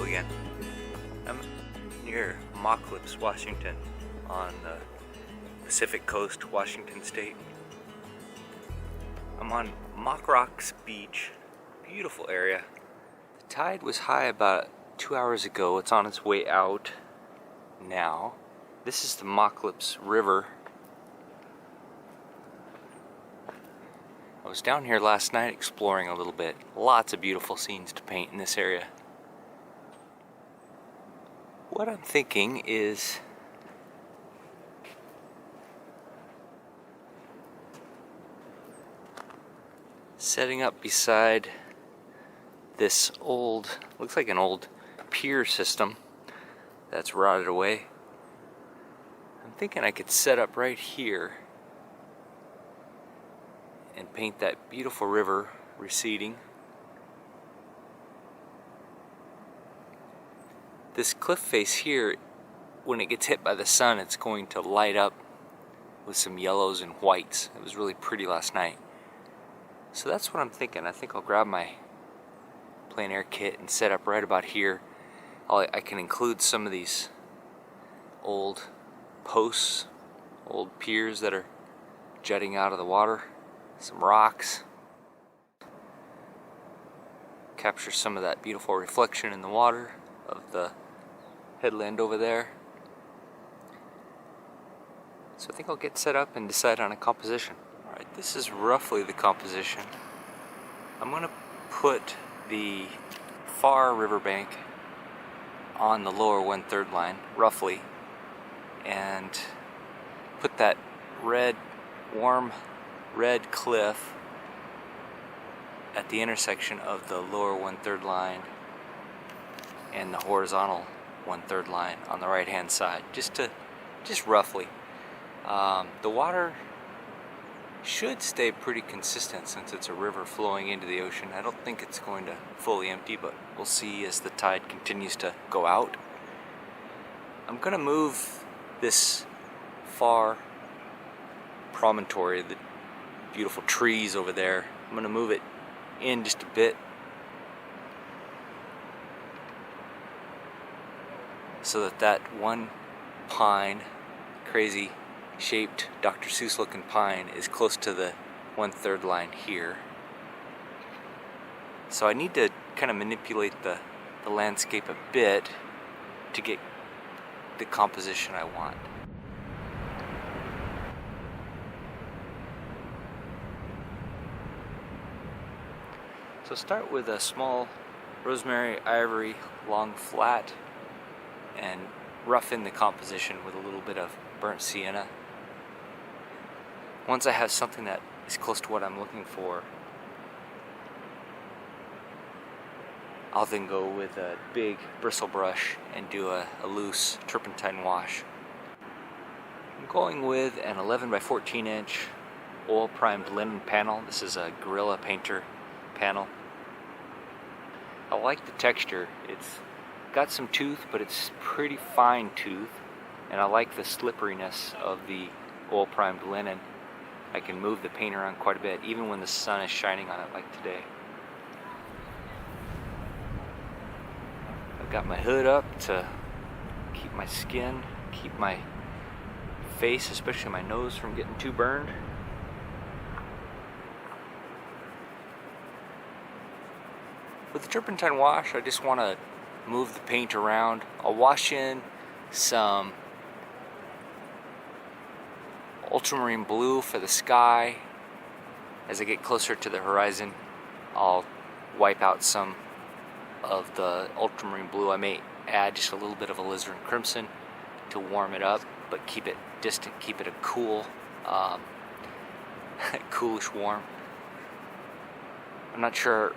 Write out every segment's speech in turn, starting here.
again. I'm near Moclips, Washington, on the Pacific Coast, Washington State. I'm on Moclips Beach, beautiful area. The tide was high about 2 hours ago. It's on its way out now. This is the Moclips River. I was down here last night exploring a little bit. Lots of beautiful scenes to paint in this area. What I'm thinking is setting up beside this old, looks like an old pier system that's rotted away. I'm thinking I could set up right here and paint that beautiful river receding. This cliff face here, when it gets hit by the sun, it's going to light up with some yellows and whites. It was really pretty last night. So that's what I'm thinking. I think I'll grab my plein air kit and set up right about here. I can include some of these old posts, old piers that are jutting out of the water, some rocks. Capture some of that beautiful reflection in the water of the headland over there. So I think I'll get set up and decide on a composition. Alright, this is roughly the composition. I'm going to put the far riverbank on the lower 1/3 line, roughly, and put that warm red cliff at the intersection of the lower 1/3 line and the horizontal 1/3 line on the right hand side, just roughly. The water should stay pretty consistent since it's a river flowing into the ocean. I don't think it's going to fully empty, but we'll see as the tide continues to go out. I'm going to move this far promontory, the beautiful trees over there, I'm going to move it in just a bit so that one pine, crazy shaped Dr. Seuss looking pine, is close to the 1/3 line here. So I need to kind of manipulate the landscape a bit to get the composition I want. So start with a small rosemary ivory long flat and roughen the composition with a little bit of burnt sienna. Once I have something that is close to what I'm looking for, I'll then go with a big bristle brush and do a loose turpentine wash. I'm going with an 11 by 14 inch oil primed linen panel. This is a Gorilla Painter panel. I like the texture. It's got some tooth, but it's pretty fine tooth, and I like the slipperiness of the oil primed linen. I can move the paint around quite a bit, even when the sun is shining on it like today. I've got my hood up to keep my skin, keep my face, especially my nose, from getting too burned. With the turpentine wash, I just want to move the paint around. I'll wash in some ultramarine blue for the sky. As I get closer to the horizon, I'll wipe out some of the ultramarine blue. I may add just a little bit of alizarin crimson to warm it up, but keep it distant, keep it a cool, coolish warm. I'm not sure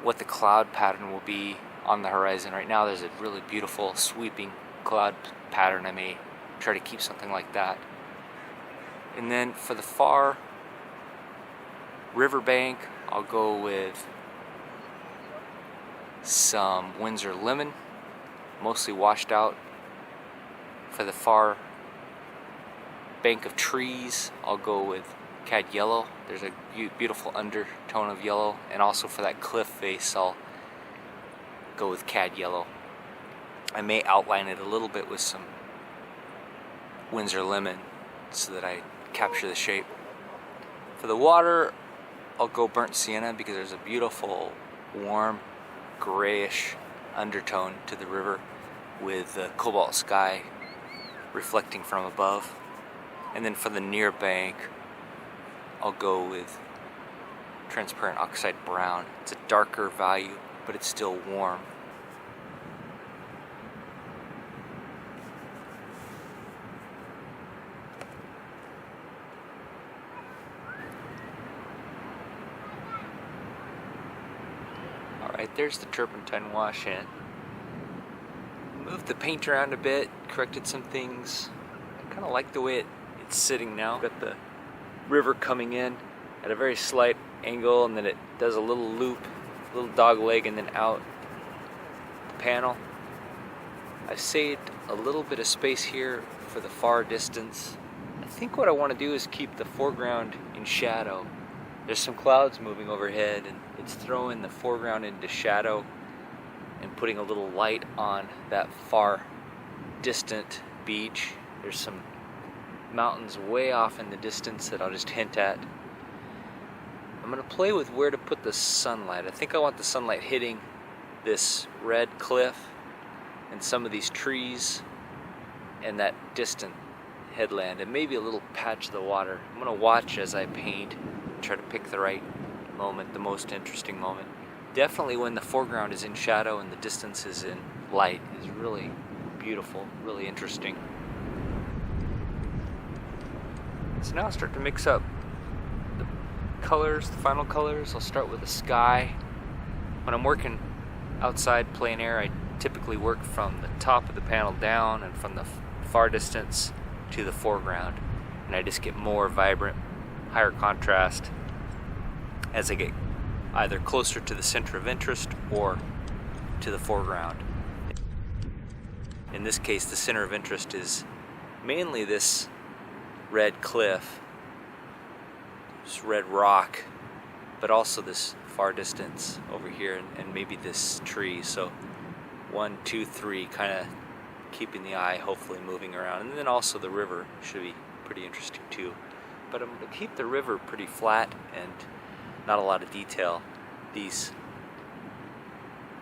what the cloud pattern will be on the horizon. Right now there's a really beautiful sweeping cloud pattern. I may try to keep something like that. And then for the far riverbank, I'll go with some Windsor lemon, mostly washed out. For the far bank of trees, I'll go with cad yellow. There's a beautiful undertone of yellow, and also for that cliff face, I'll go with cad yellow. I may outline it a little bit with some Windsor lemon so that I capture the shape. For the water, I'll go burnt sienna because there's a beautiful, warm, grayish undertone to the river with the cobalt sky reflecting from above. And then for the near bank, I'll go with transparent oxide brown. It's a darker value, but it's still warm. Alright, there's the turpentine wash in. Moved the paint around a bit, corrected some things. I kind of like the way it's sitting now. Got the river coming in at a very slight angle, and then it does a little loop, a little dog leg, and then out the panel. I've saved a little bit of space here for the far distance. I think what I want to do is keep the foreground in shadow. There's some clouds moving overhead, and it's throwing the foreground into shadow and putting a little light on that far distant beach. There's some mountains way off in the distance that I'll just hint at. I'm going to play with where to put the sunlight. I think I want the sunlight hitting this red cliff and some of these trees and that distant headland and maybe a little patch of the water. I'm going to watch as I paint and try to pick the right moment, the most interesting moment. Definitely when the foreground is in shadow and the distance is in light is really beautiful, really interesting. So now I'll start to mix up the colors, the final colors. I'll start with the sky. When I'm working outside plein air, I typically work from the top of the panel down and from the far distance to the foreground. And I just get more vibrant, higher contrast as I get either closer to the center of interest or to the foreground. In this case, the center of interest is mainly this red cliff, this red rock, but also this far distance over here and maybe this tree. So 1, 2, 3, kind of keeping the eye hopefully moving around. And then also the river should be pretty interesting too. But I'm going to keep the river pretty flat and not a lot of detail. These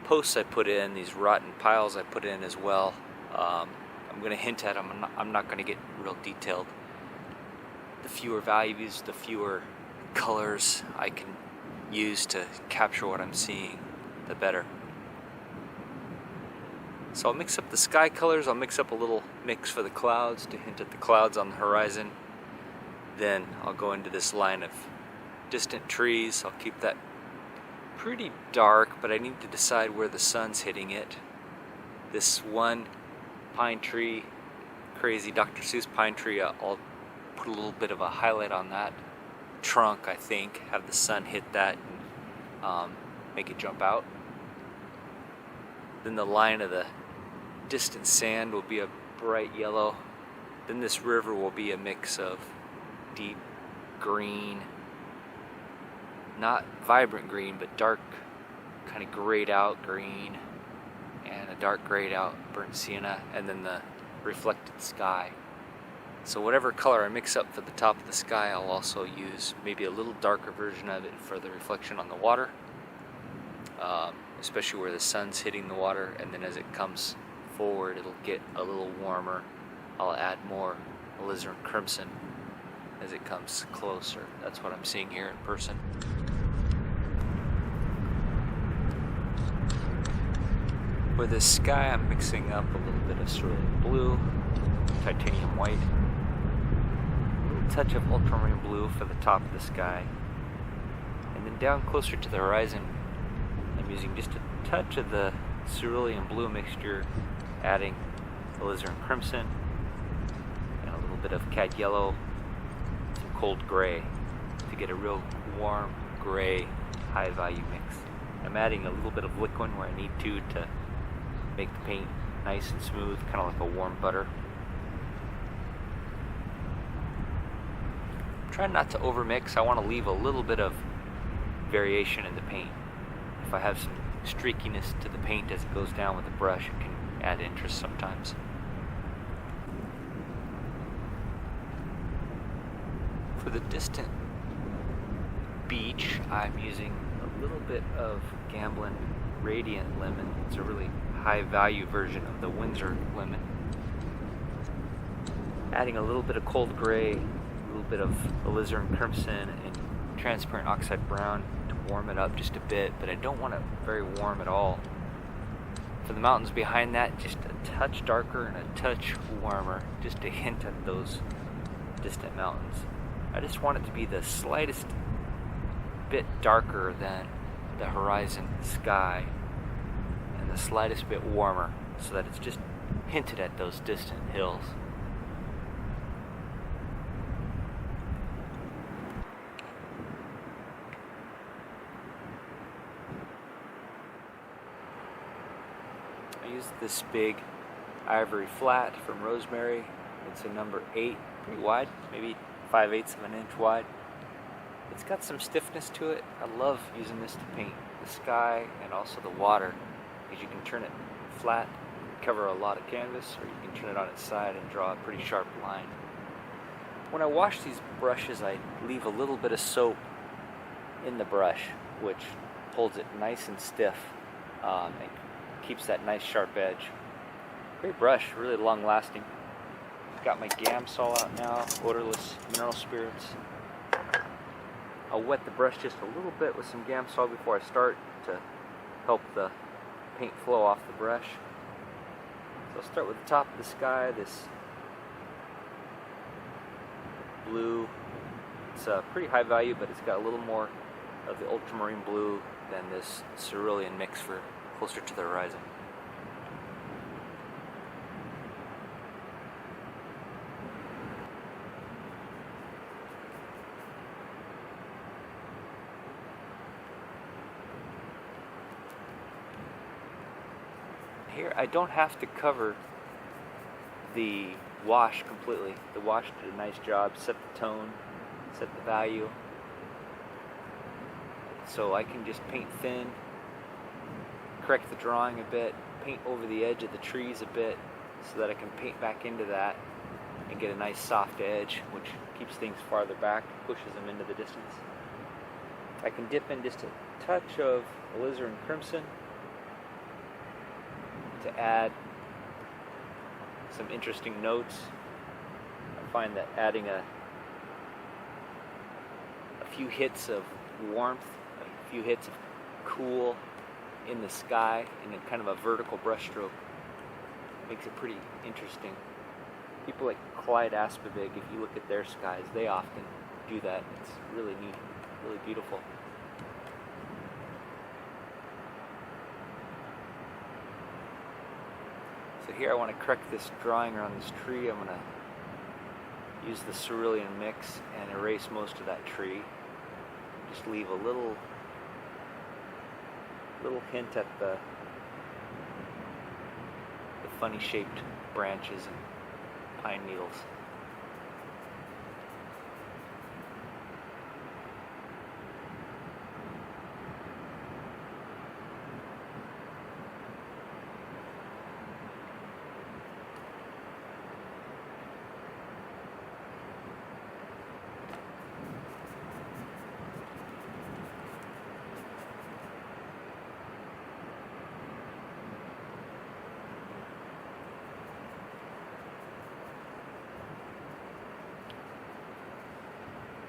posts I put in, these rotten piles I put in as well, I'm going to hint at them. I'm not going to get real detailed. The fewer values, the fewer colors I can use to capture what I'm seeing, the better. So I'll mix up the sky colors, I'll mix up a little mix for the clouds to hint at the clouds on the horizon. Then I'll go into this line of distant trees. I'll keep that pretty dark, but I need to decide where the sun's hitting it. This one pine tree, crazy Dr. Seuss pine tree, I'll put a little bit of a highlight on that trunk, I think, have the sun hit that and make it jump out. Then the line of the distant sand will be a bright yellow. Then this river will be a mix of deep green, not vibrant green, but dark, kind of grayed out green, and a dark grayed out burnt sienna, and then the reflected sky. So whatever color I mix up for the top of the sky, I'll also use maybe a little darker version of it for the reflection on the water, especially where the sun's hitting the water, and then as it comes forward, it'll get a little warmer. I'll add more alizarin crimson as it comes closer. That's what I'm seeing here in person. For the sky, I'm mixing up a little bit of cerulean blue, titanium white, a little touch of ultramarine blue for the top of the sky, and then down closer to the horizon, I'm using just a touch of the cerulean blue mixture, adding alizarin crimson, and a little bit of cad yellow, some cold gray, to get a real warm gray, high value mix. I'm adding a little bit of liquid where I need to make the paint nice and smooth, kind of like a warm butter. Try not to overmix. I want to leave a little bit of variation in the paint. If I have some streakiness to the paint as it goes down with the brush, it can add interest sometimes. For the distant beach, I'm using a little bit of Gamblin Radiant Lemon. It's a really high value version of the Windsor lemon. Adding a little bit of cold gray, a little bit of alizarin crimson, and transparent oxide brown to warm it up just a bit, but I don't want it very warm at all. For the mountains behind that, just a touch darker and a touch warmer, just to hint at those distant mountains. I just want it to be the slightest bit darker than the horizon sky and the slightest bit warmer, so that it's just hinted at those distant hills. I used this big ivory flat from Rosemary. It's a number 8, pretty wide, maybe 5/8 of an inch wide. It's got some stiffness to it. I love using this to paint the sky and also the water, because you can turn it flat, cover a lot of canvas, or you can turn it on its side and draw a pretty sharp line. When I wash these brushes, I leave a little bit of soap in the brush, which holds it nice and stiff and keeps that nice sharp edge. Great brush, really long lasting. Got my Gamsol out now, odorless mineral spirits. I'll wet the brush just a little bit with some Gamsol before I start to help the paint flow off the brush. So I'll start with the top of the sky, this blue. It's pretty high value, but it's got a little more of the ultramarine blue than this cerulean mix for closer to the horizon. Here I don't have to cover the wash completely. The wash did a nice job, set the tone, set the value. So I can just paint thin, correct the drawing a bit, paint over the edge of the trees a bit so that I can paint back into that and get a nice soft edge, which keeps things farther back, pushes them into the distance. I can dip in just a touch of alizarin crimson to add some interesting notes. I find that adding a few hits of warmth, a few hits of cool in the sky in a kind of a vertical brushstroke makes it pretty interesting. People like Clyde Aspavig, if you look at their skies, they often do that. It's really neat, really beautiful. So here I want to correct this drawing around this tree. I'm going to use the cerulean mix and erase most of that tree. Just leave a little hint at the funny shaped branches and pine needles.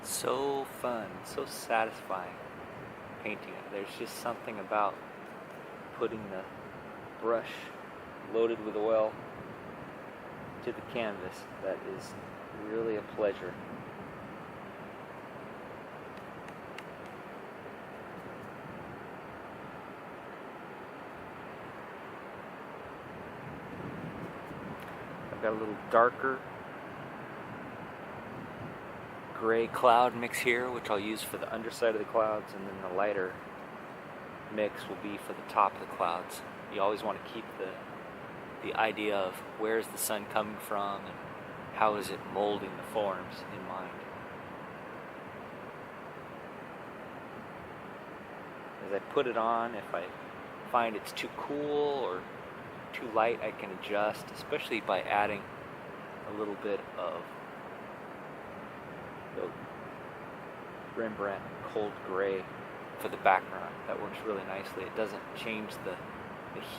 So fun, so satisfying painting it. There's just something about putting the brush loaded with oil to the canvas that is really a pleasure. I've got a little darker gray cloud mix here, which I'll use for the underside of the clouds, and then the lighter mix will be for the top of the clouds. You always want to keep the idea of where is the sun coming from and how is it molding the forms in mind. As I put it on, if I find it's too cool or too light, I can adjust, especially by adding a little bit of the Rembrandt cold gray for the background. That works really nicely. It doesn't change the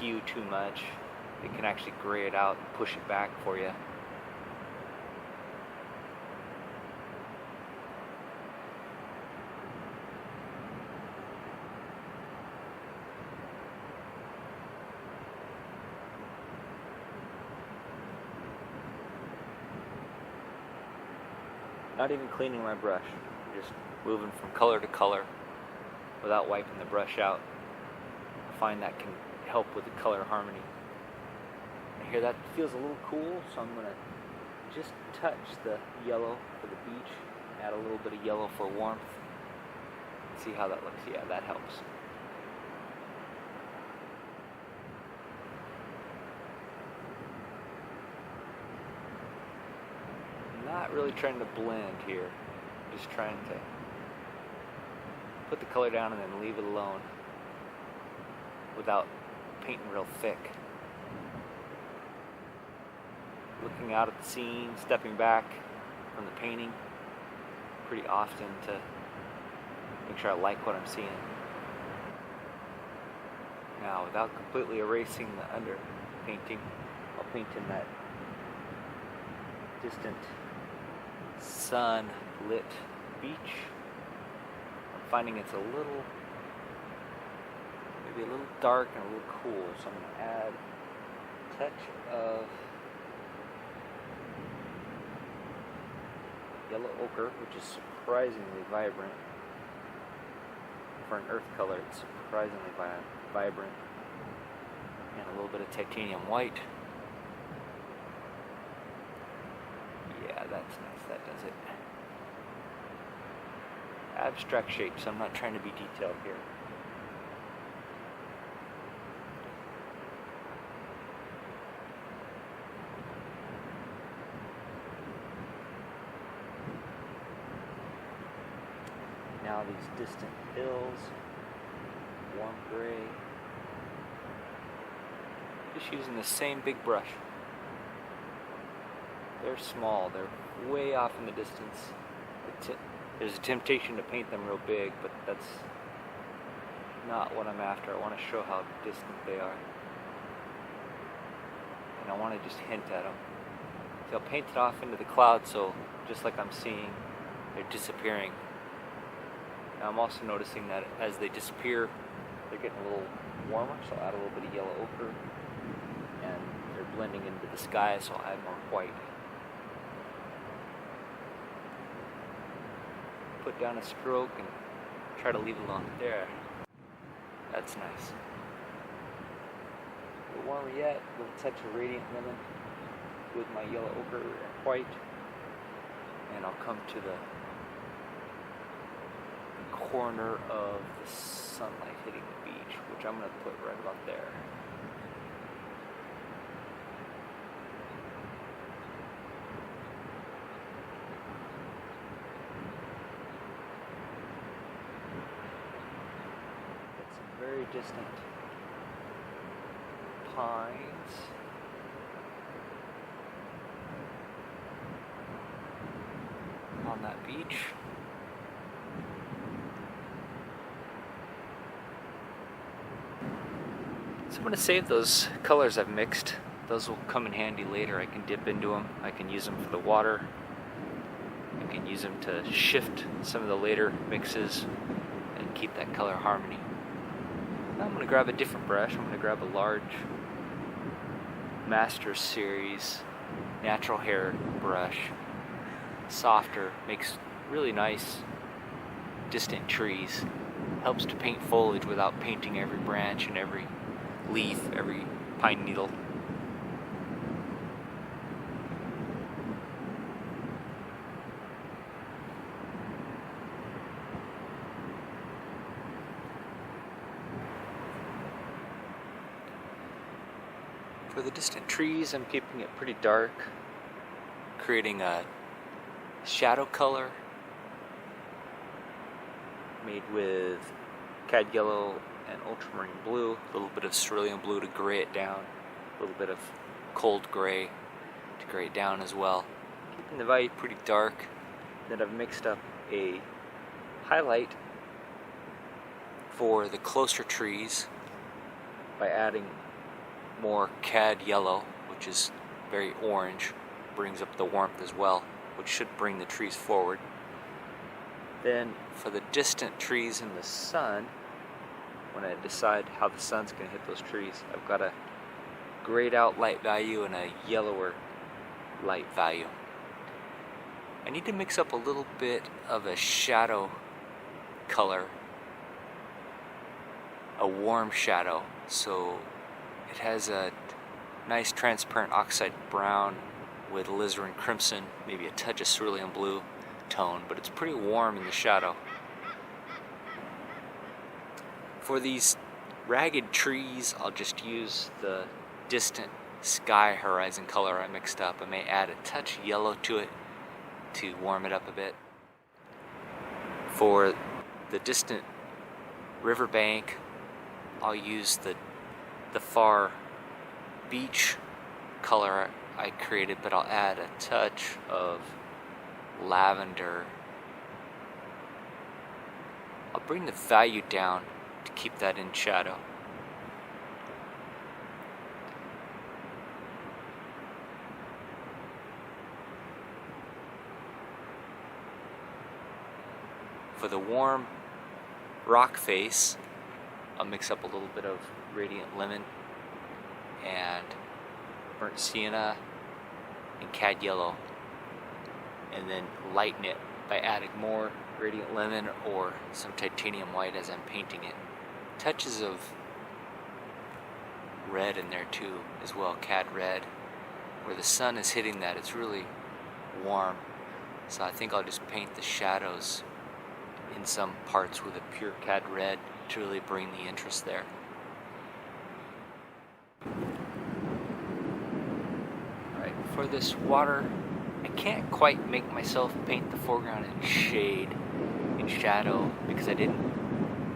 hue too much. It can actually gray it out and push it back for you. Not even cleaning my brush, just moving from color to color without wiping the brush out. I find that can help with the color harmony. I hear that feels a little cool, so I'm gonna just touch the yellow for the beach, add a little bit of yellow for warmth. See how that looks. Yeah, that helps. Not really trying to blend here, just trying to put the color down and then leave it alone without painting real thick. Looking out at the scene, stepping back from the painting pretty often to make sure I like what I'm seeing. Now, without completely erasing the under painting, I'll paint in that distant sun-lit beach. I'm finding it's maybe a little dark and a little cool, so I'm going to add a touch of yellow ochre, which is surprisingly vibrant. For an earth color, it's surprisingly vibrant. And a little bit of titanium white. Yeah, that's nice, that does it. Abstract shapes, I'm not trying to be detailed here. Now these distant hills, warm gray. Just using the same big brush. They're small, they're way off in the distance. There's a temptation to paint them real big, but that's not what I'm after. I want to show how distant they are. And I want to just hint at them. See, I'll paint it off into the clouds, so just like I'm seeing, they're disappearing. Now I'm also noticing that as they disappear, they're getting a little warmer, so I'll add a little bit of yellow ochre. And they're blending into the sky, so I'll add more white. Put down a stroke and try to leave it alone. There. That's nice. A little warmer yet, a little touch of radiant lemon with my yellow ochre and white. And I'll come to the corner of the sunlight hitting the beach, which I'm going to put right about there. Get some very distant pines. On that beach. So I'm going to save those colors I've mixed. Those will come in handy later. I can dip into them. I can use them for the water. I can use them to shift some of the later mixes and keep that color harmony. Now I'm going to grab a different brush. I'm going to grab a large Master Series natural hair brush. Softer, makes really nice distant trees. Helps to paint foliage without painting every branch and every leaf, every pine needle. For the distant trees, I'm keeping it pretty dark, creating a shadow color made with cad yellow and ultramarine blue, a little bit of cerulean blue to gray it down, a little bit of cold gray to gray down as well. Keeping the value pretty dark. Then I've mixed up a highlight for the closer trees by adding more cad yellow, which is very orange, brings up the warmth as well, which should bring the trees forward. Then for the distant trees in the sun, when I decide how the sun's going to hit those trees, I've got a grayed out light value and a yellower light value. I need to mix up a little bit of a shadow color, a warm shadow, so it has a nice transparent oxide brown with alizarin crimson, maybe a touch of cerulean blue tone, but it's pretty warm in the shadow. For these ragged trees, I'll just use the distant sky horizon color I mixed up. I may add a touch yellow to it to warm it up a bit. For the distant riverbank, I'll use the far beach color I created, but I'll add a touch of lavender. I'll bring the value down to keep that in shadow. For the warm rock face, I'll mix up a little bit of radiant lemon and burnt sienna and cad yellow, and then lighten it by adding more radiant lemon or some titanium white as I'm painting it. Touches of red in there too as well, cad red. Where the sun is hitting that, it's really warm, so I think I'll just paint the shadows in some parts with a pure cad red to really bring the interest there. Alright, for this water, I can't quite make myself paint the foreground in shade, in shadow, because I didn't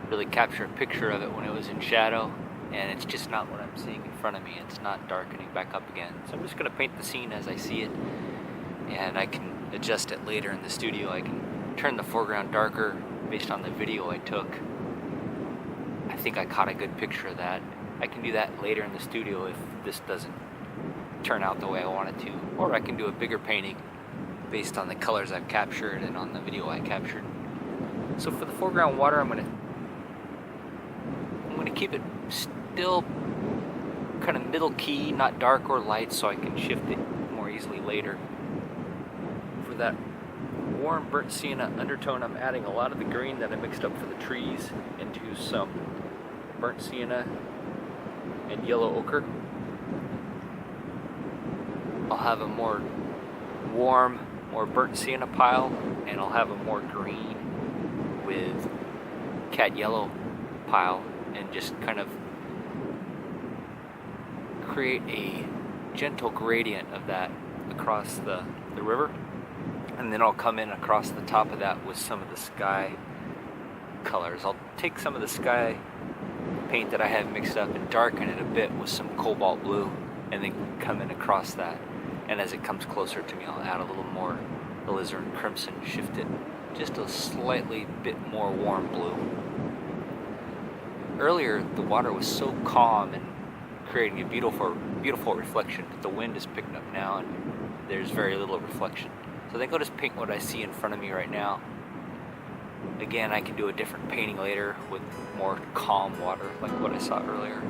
really capture a picture of it when it was in shadow, and it's just not what I'm seeing in front of me. It's not darkening back up again. So I'm just going to paint the scene as I see it, and I can adjust it later in the studio. I can turn the foreground darker based on the video I took. I think I caught a good picture of that. I can do that later in the studio if this doesn't turn out the way I want it to, or I can do a bigger painting based on the colors I've captured and on the video I captured. So for the foreground water, I'm gonna keep it still kind of middle key, not dark or light, so I can shift it more easily later. For that warm burnt sienna undertone, I'm adding a lot of the green that I mixed up for the trees into some burnt sienna and yellow ochre. I'll have a more warm, more burnt sienna pile, and I'll have a more green with cad yellow pile, and just kind of create a gentle gradient of that across the river. And then I'll come in across the top of that with some of the sky colors. I'll take some of the sky paint that I have mixed up and darken it a bit with some cobalt blue, and then come in across that. And as it comes closer to me, I'll add a little more alizarin crimson, shift it just a slightly bit more warm blue. Earlier, the water was so calm and creating a beautiful reflection, but the wind is picking up now and there's very little reflection. So I think I'll just paint what I see in front of me right now. Again, I can do a different painting later with more calm water, like what I saw earlier.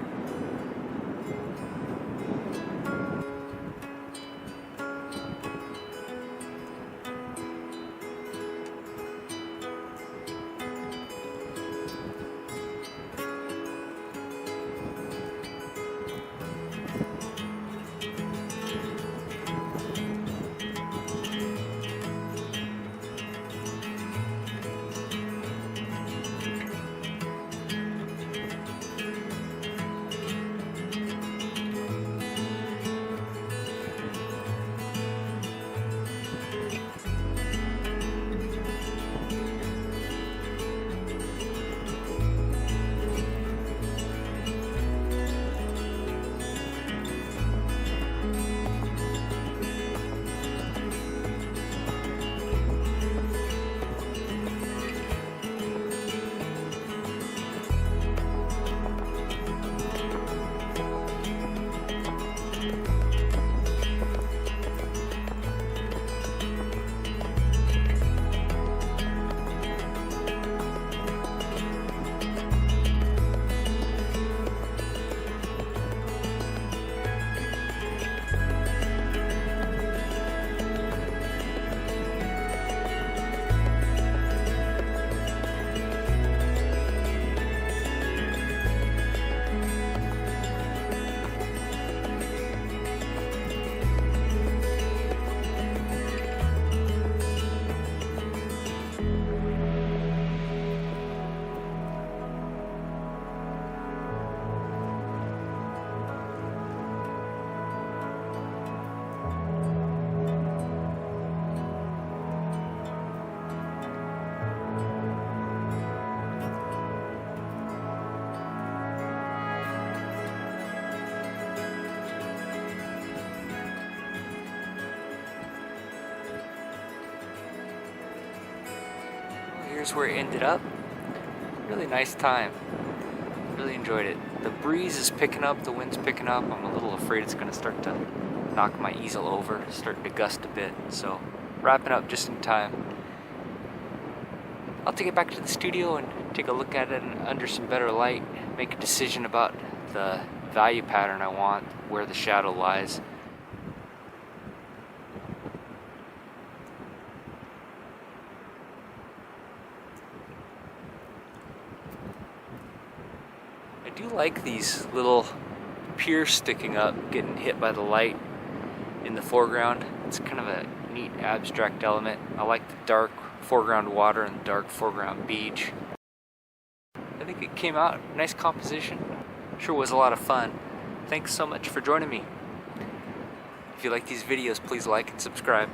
here's where it ended up. Really nice time. Really enjoyed it. The breeze is picking up, the wind's picking up. I'm a little afraid it's gonna start to knock my easel over. It's starting to gust a bit, so wrapping up just in time. I'll take it back to the studio and take a look at it under some better light, make a decision about the value pattern I want, where the shadow lies. I do like these little piers sticking up, getting hit by the light in the foreground. It's kind of a neat abstract element. I like the dark foreground water and the dark foreground beach. I think it came out nice composition. Sure was a lot of fun. Thanks so much for joining me. If you like these videos, please like and subscribe.